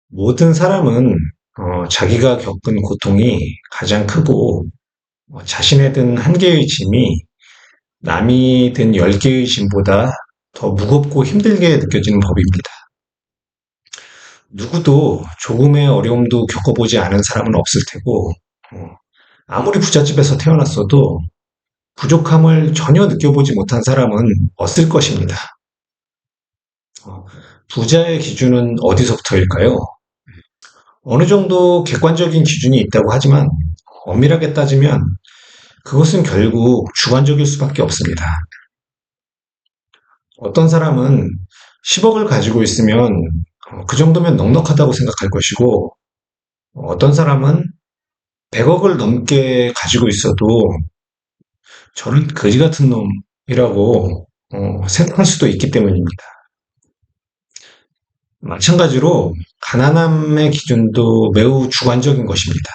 모든 사람은 자기가 겪은 고통이 가장 크고 자신에 든 한 개의 짐이 남이 든 10개의 짐보다 더 무겁고 힘들게 느껴지는 법입니다. 누구도 조금의 어려움도 겪어보지 않은 사람은 없을 테고 아무리 부잣집에서 태어났어도 부족함을 전혀 느껴보지 못한 사람은 없을 것입니다. 어, 부자의 기준은 어디서부터일까요? 어느 정도 객관적인 기준이 있다고 하지만 엄밀하게 따지면 그것은 결국 주관적일 수밖에 없습니다. 어떤 사람은 10억을 가지고 있으면 그 정도면 넉넉하다고 생각할 것이고 어떤 사람은 100억을 넘게 가지고 있어도 저는 거지 같은 놈이라고 생각할 수도 있기 때문입니다. 마찬가지로 가난함의 기준도 매우 주관적인 것입니다.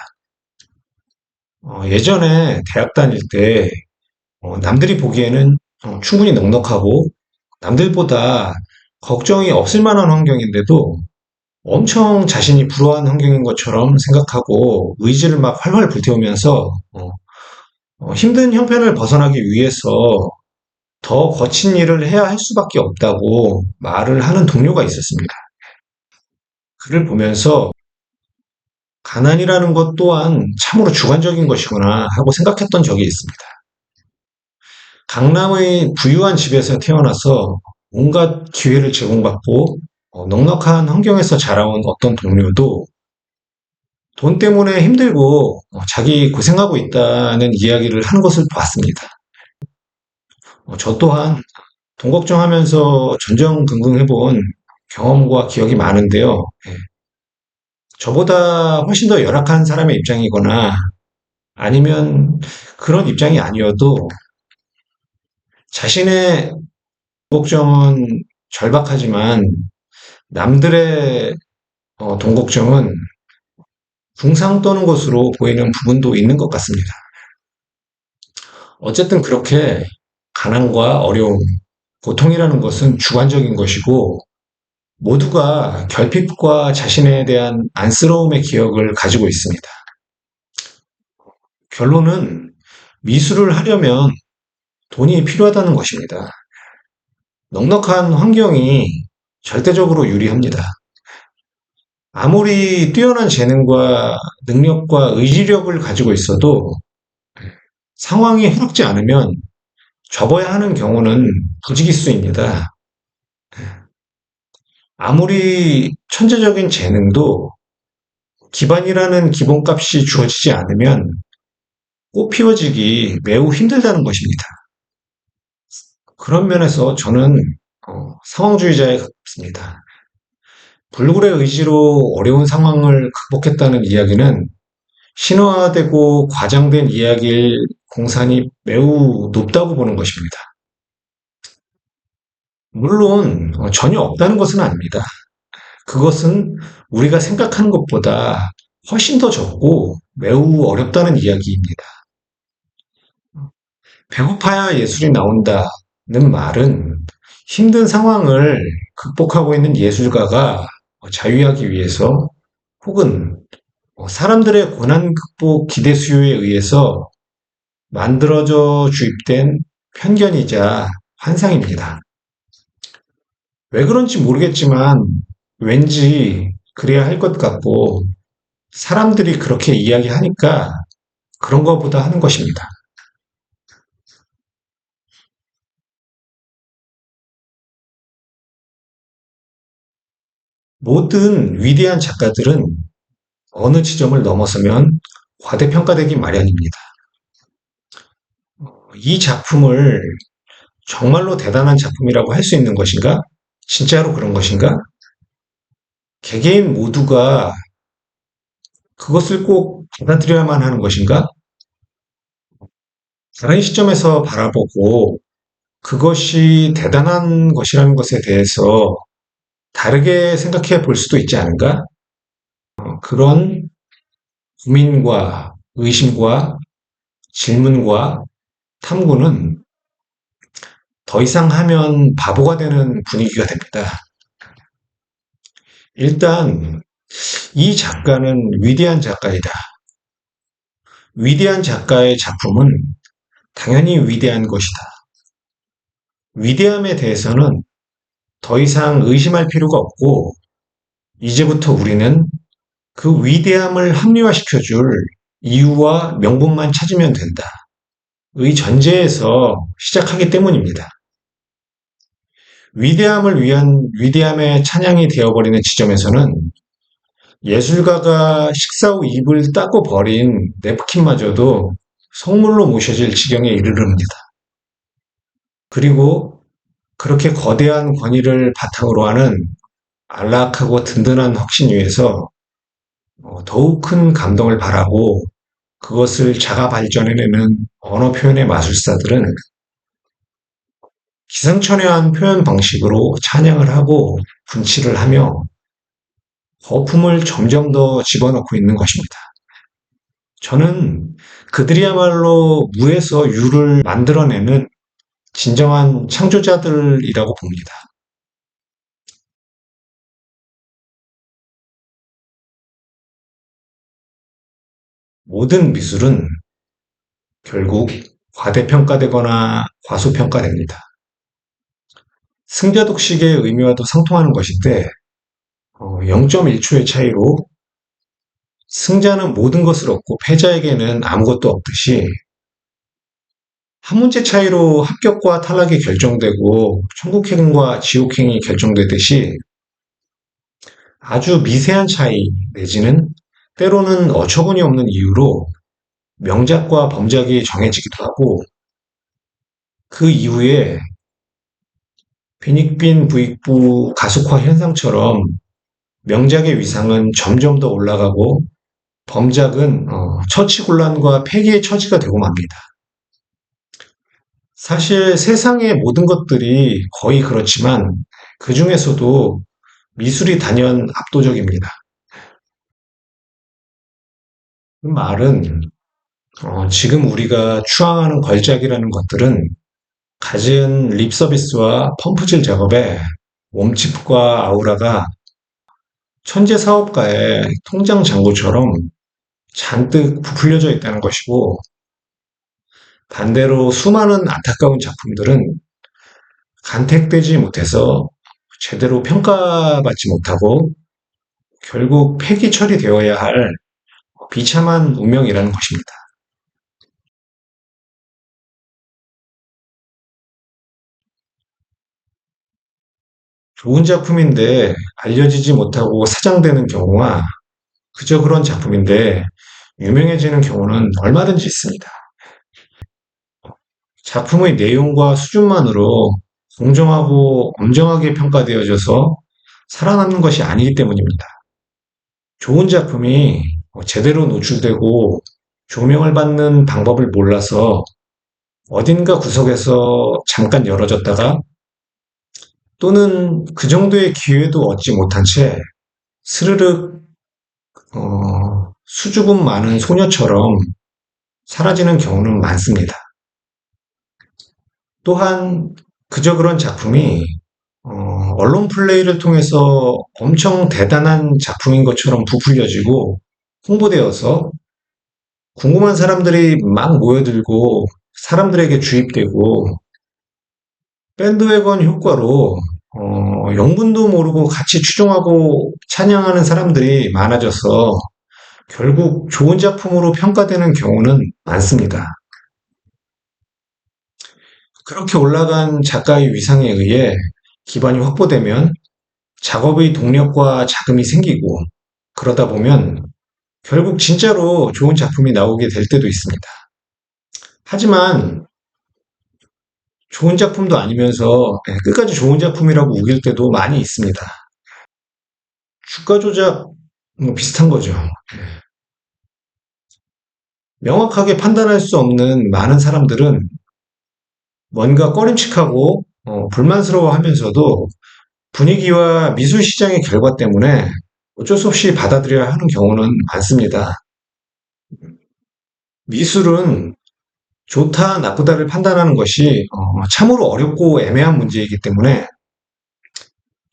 예전에 대학 다닐 때 남들이 보기에는 충분히 넉넉하고 남들보다 걱정이 없을 만한 환경인데도 엄청 자신이 불우한 환경인 것처럼 생각하고 의지를 막 활활 불태우면서 힘든 형편을 벗어나기 위해서 더 거친 일을 해야 할 수밖에 없다고 말을 하는 동료가 있었습니다. 그를 보면서 가난이라는 것 또한 참으로 주관적인 것이구나 하고 생각했던 적이 있습니다. 강남의 부유한 집에서 태어나서 온갖 기회를 제공받고 넉넉한 환경에서 자라온 어떤 동료도 돈 때문에 힘들고 자기 고생하고 있다는 이야기를 하는 것을 봤습니다. 저 또한 돈 걱정하면서 전전긍긍해본 경험과 기억이 많은데요. 저보다 훨씬 더 열악한 사람의 입장이거나 아니면 그런 입장이 아니어도 자신의 돈 걱정은 절박하지만 남들의 돈 걱정은 궁상 떠는 것으로 보이는 부분도 있는 것 같습니다. 어쨌든 그렇게 가난과 어려움, 고통이라는 것은 주관적인 것이고 모두가 결핍과 자신에 대한 안쓰러움의 기억을 가지고 있습니다. 결론은 미술을 하려면 돈이 필요하다는 것입니다. 넉넉한 환경이 절대적으로 유리합니다. 아무리 뛰어난 재능과 능력과 의지력을 가지고 있어도 상황이 해롭지 않으면 접어야 하는 경우는 부지기수입니다. 아무리 천재적인 재능도 기반이라는 기본값이 주어지지 않으면 꽃 피워지기 매우 힘들다는 것입니다. 그런 면에서 저는 상황주의자에 가깝습니다. 불굴의 의지로 어려운 상황을 극복했다는 이야기는 신화되고 과장된 이야기일 공산이 매우 높다고 보는 것입니다. 물론 전혀 없다는 것은 아닙니다. 그것은 우리가 생각하는 것보다 훨씬 더 적고 매우 어렵다는 이야기입니다. 배고파야 예술이 나온다는 말은 힘든 상황을 극복하고 있는 예술가가 자유하기 위해서 혹은 사람들의 고난 극복 기대 수요에 의해서 만들어져 주입된 편견이자 환상입니다. 왜 그런지 모르겠지만 왠지 그래야 할 것 같고 사람들이 그렇게 이야기하니까 그런 것보다 하는 것입니다. 모든 위대한 작가들은 어느 지점을 넘어서면 과대평가되기 마련입니다. 이 작품을 정말로 대단한 작품이라고 할 수 있는 것인가? 진짜로 그런 것인가? 개개인 모두가 그것을 꼭 받아들여야만 하는 것인가? 다른 시점에서 바라보고 그것이 대단한 것이라는 것에 대해서 다르게 생각해 볼 수도 있지 않은가? 그런 고민과 의심과 질문과 탐구는 더 이상 하면 바보가 되는 분위기가 됩니다. 일단 이 작가는 위대한 작가이다. 위대한 작가의 작품은 당연히 위대한 것이다. 위대함에 대해서는 더 이상 의심할 필요가 없고, 이제부터 우리는 그 위대함을 합리화시켜줄 이유와 명분만 찾으면 된다. 의 전제에서 시작하기 때문입니다. 위대함을 위한 위대함의 찬양이 되어버리는 지점에서는 예술가가 식사 후 입을 닦고 버린 냅킨마저도 성물로 모셔질 지경에 이르릅니다. 그리고 그렇게 거대한 권위를 바탕으로 하는 안락하고 든든한 확신 위에서 더욱 큰 감동을 바라고 그것을 자가 발전해내는 언어 표현의 마술사들은 기상천외한 표현 방식으로 찬양을 하고 분치를 하며 거품을 점점 더 집어넣고 있는 것입니다. 저는 그들이야말로 무에서 유를 만들어내는 진정한 창조자들이라고 봅니다. 모든 미술은 결국 과대평가되거나 과소평가됩니다. 승자독식의 의미와도 상통하는 것인데 0.1초의 차이로 승자는 모든 것을 얻고 패자에게는 아무것도 없듯이 한 문제 차이로 합격과 탈락이 결정되고 천국행과 지옥행이 결정되듯이 아주 미세한 차이 내지는 때로는 어처구니 없는 이유로 명작과 범작이 정해지기도 하고 그 이후에 빈익빈 부익부 가속화 현상처럼 명작의 위상은 점점 더 올라가고 범작은 처치곤란과 폐기의 처지가 되고 맙니다. 사실 세상의 모든 것들이 거의 그렇지만 그 중에서도 미술이 단연 압도적입니다. 그 말은 지금 우리가 추앙하는 걸작이라는 것들은 갖은 립 서비스와 펌프질 작업에 몸집과 아우라가 천재 사업가의 통장 잔고처럼 잔뜩 부풀려져 있다는 것이고 반대로 수많은 안타까운 작품들은 간택되지 못해서 제대로 평가받지 못하고 결국 폐기 처리되어야 할 비참한 운명이라는 것입니다. 좋은 작품인데 알려지지 못하고 사장되는 경우와 그저 그런 작품인데 유명해지는 경우는 얼마든지 있습니다. 작품의 내용과 수준만으로 공정하고 엄정하게 평가되어져서 살아남는 것이 아니기 때문입니다. 좋은 작품이 제대로 노출되고 조명을 받는 방법을 몰라서 어딘가 구석에서 잠깐 열어졌다가 또는 그 정도의 기회도 얻지 못한 채 스르륵 수줍음 많은 소녀처럼 사라지는 경우는 많습니다. 또한 그저 그런 작품이 언론 플레이를 통해서 엄청 대단한 작품인 것처럼 부풀려지고 홍보되어서 궁금한 사람들이 막 모여들고 사람들에게 주입되고 밴드웨건 효과로 영문도 모르고 같이 추종하고 찬양하는 사람들이 많아져서 결국 좋은 작품으로 평가되는 경우는 많습니다. 그렇게 올라간 작가의 위상에 의해 기반이 확보되면 작업의 동력과 자금이 생기고 그러다 보면 결국 진짜로 좋은 작품이 나오게 될 때도 있습니다. 하지만 좋은 작품도 아니면서 끝까지 좋은 작품이라고 우길 때도 많이 있습니다. 주가 조작 비슷한 거죠. 명확하게 판단할 수 없는 많은 사람들은 뭔가 꺼림칙하고 불만스러워하면서도 분위기와 미술 시장의 결과 때문에 어쩔 수 없이 받아들여야 하는 경우는 많습니다. 미술은 좋다, 나쁘다를 판단하는 것이 참으로 어렵고 애매한 문제이기 때문에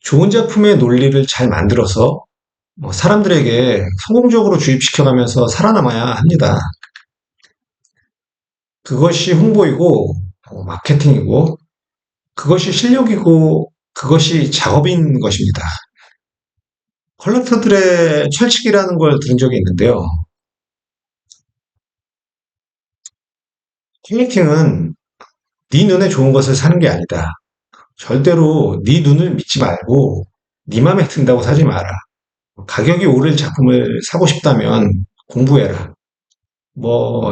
좋은 작품의 논리를 잘 만들어서 사람들에게 성공적으로 주입시켜가면서 살아남아야 합니다. 그것이 홍보이고, 마케팅이고, 그것이 실력이고, 그것이 작업인 것입니다. 컬렉터들의 철칙이라는 걸 들은 적이 있는데요. 컬렉팅은 네 눈에 좋은 것을 사는 게 아니다. 절대로 네 눈을 믿지 말고 네 맘에 든다고 사지 마라. 가격이 오를 작품을 사고 싶다면 공부해라.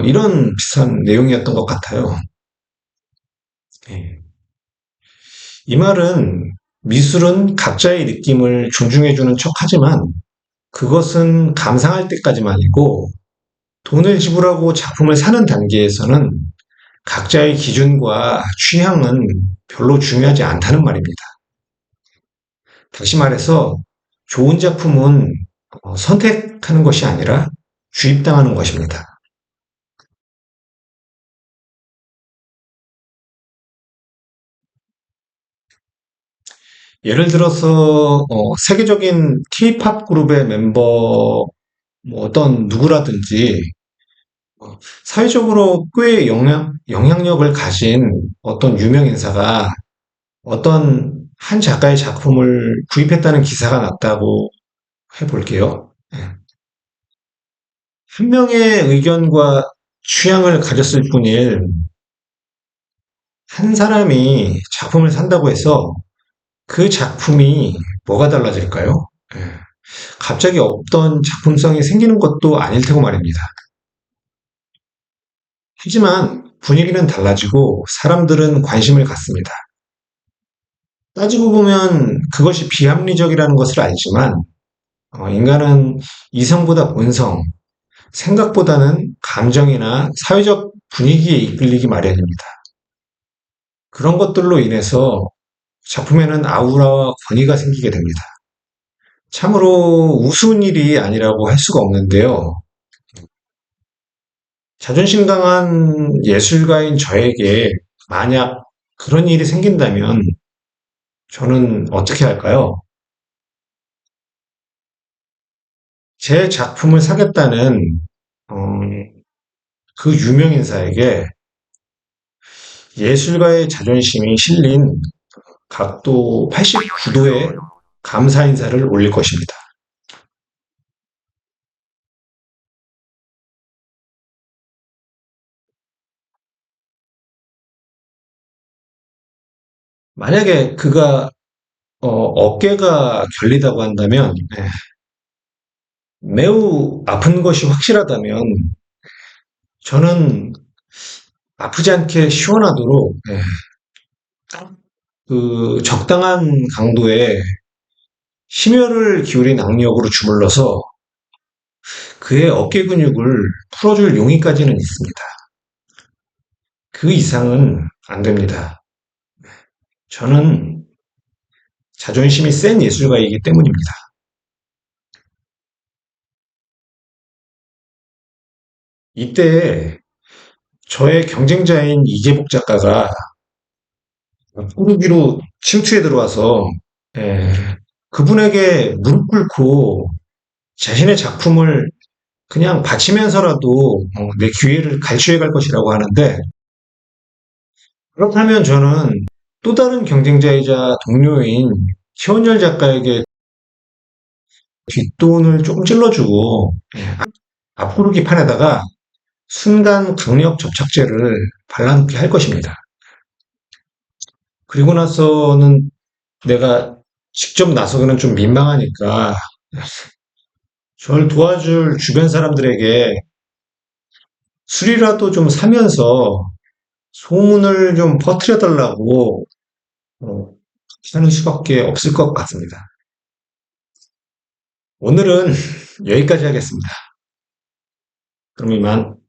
이런 비슷한 내용이었던 것 같아요. 예. 이 말은 미술은 각자의 느낌을 존중해주는 척 하지만 그것은 감상할 때까지만이고 돈을 지불하고 작품을 사는 단계에서는 각자의 기준과 취향은 별로 중요하지 않다는 말입니다. 다시 말해서 좋은 작품은 선택하는 것이 아니라 주입당하는 것입니다. 예를 들어서 세계적인 K-팝 그룹의 멤버 어떤 누구라든지 사회적으로 꽤 영향력을 가진 어떤 유명 인사가 어떤 한 작가의 작품을 구입했다는 기사가 났다고 해볼게요. 예. 한 명의 의견과 취향을 가졌을 뿐인 한 사람이 작품을 산다고 해서 그 작품이 뭐가 달라질까요? 예. 갑자기 없던 작품성이 생기는 것도 아닐 테고 말입니다. 하지만 분위기는 달라지고 사람들은 관심을 갖습니다. 따지고 보면 그것이 비합리적이라는 것을 알지만 인간은 이성보다 본성, 생각보다는 감정이나 사회적 분위기에 이끌리기 마련입니다. 그런 것들로 인해서 작품에는 아우라와 권위가 생기게 됩니다. 참으로 우스운 일이 아니라고 할 수가 없는데요. 자존심 강한 예술가인 저에게 만약 그런 일이 생긴다면 저는 어떻게 할까요? 제 작품을 사겠다는 어, 그 유명 인사에게 예술가의 자존심이 실린 각도 89도의 감사 인사를 올릴 것입니다. 만약에 그가 어깨가 결리다고 한다면 매우 아픈 것이 확실하다면 저는 아프지 않게 시원하도록 그 적당한 강도의 심혈을 기울인 악력으로 주물러서 그의 어깨 근육을 풀어줄 용의까지는 있습니다. 그 이상은 안 됩니다. 저는 자존심이 센 예술가이기 때문입니다. 이때 저의 경쟁자인 이계복 작가가 꾸르기로 침투해 들어와서 예, 그분에게 무릎 꿇고 자신의 작품을 그냥 바치면서라도 내 기회를 갈취해 갈 것이라고 하는데 그렇다면 저는 또 다른 경쟁자이자 동료인 최원열 작가에게 뒷돈을 조금 찔러주고 앞구르기 판에다가 순간 강력 접착제를 발라놓게 할 것입니다. 그리고 나서는 내가 직접 나서기는 좀 민망하니까 저를 도와줄 주변 사람들에게 술이라도 좀 사면서 소문을 좀 퍼뜨려 달라고 어, 하는 수밖에 없을 것 같습니다. 오늘은 여기까지 하겠습니다. 그럼 이만.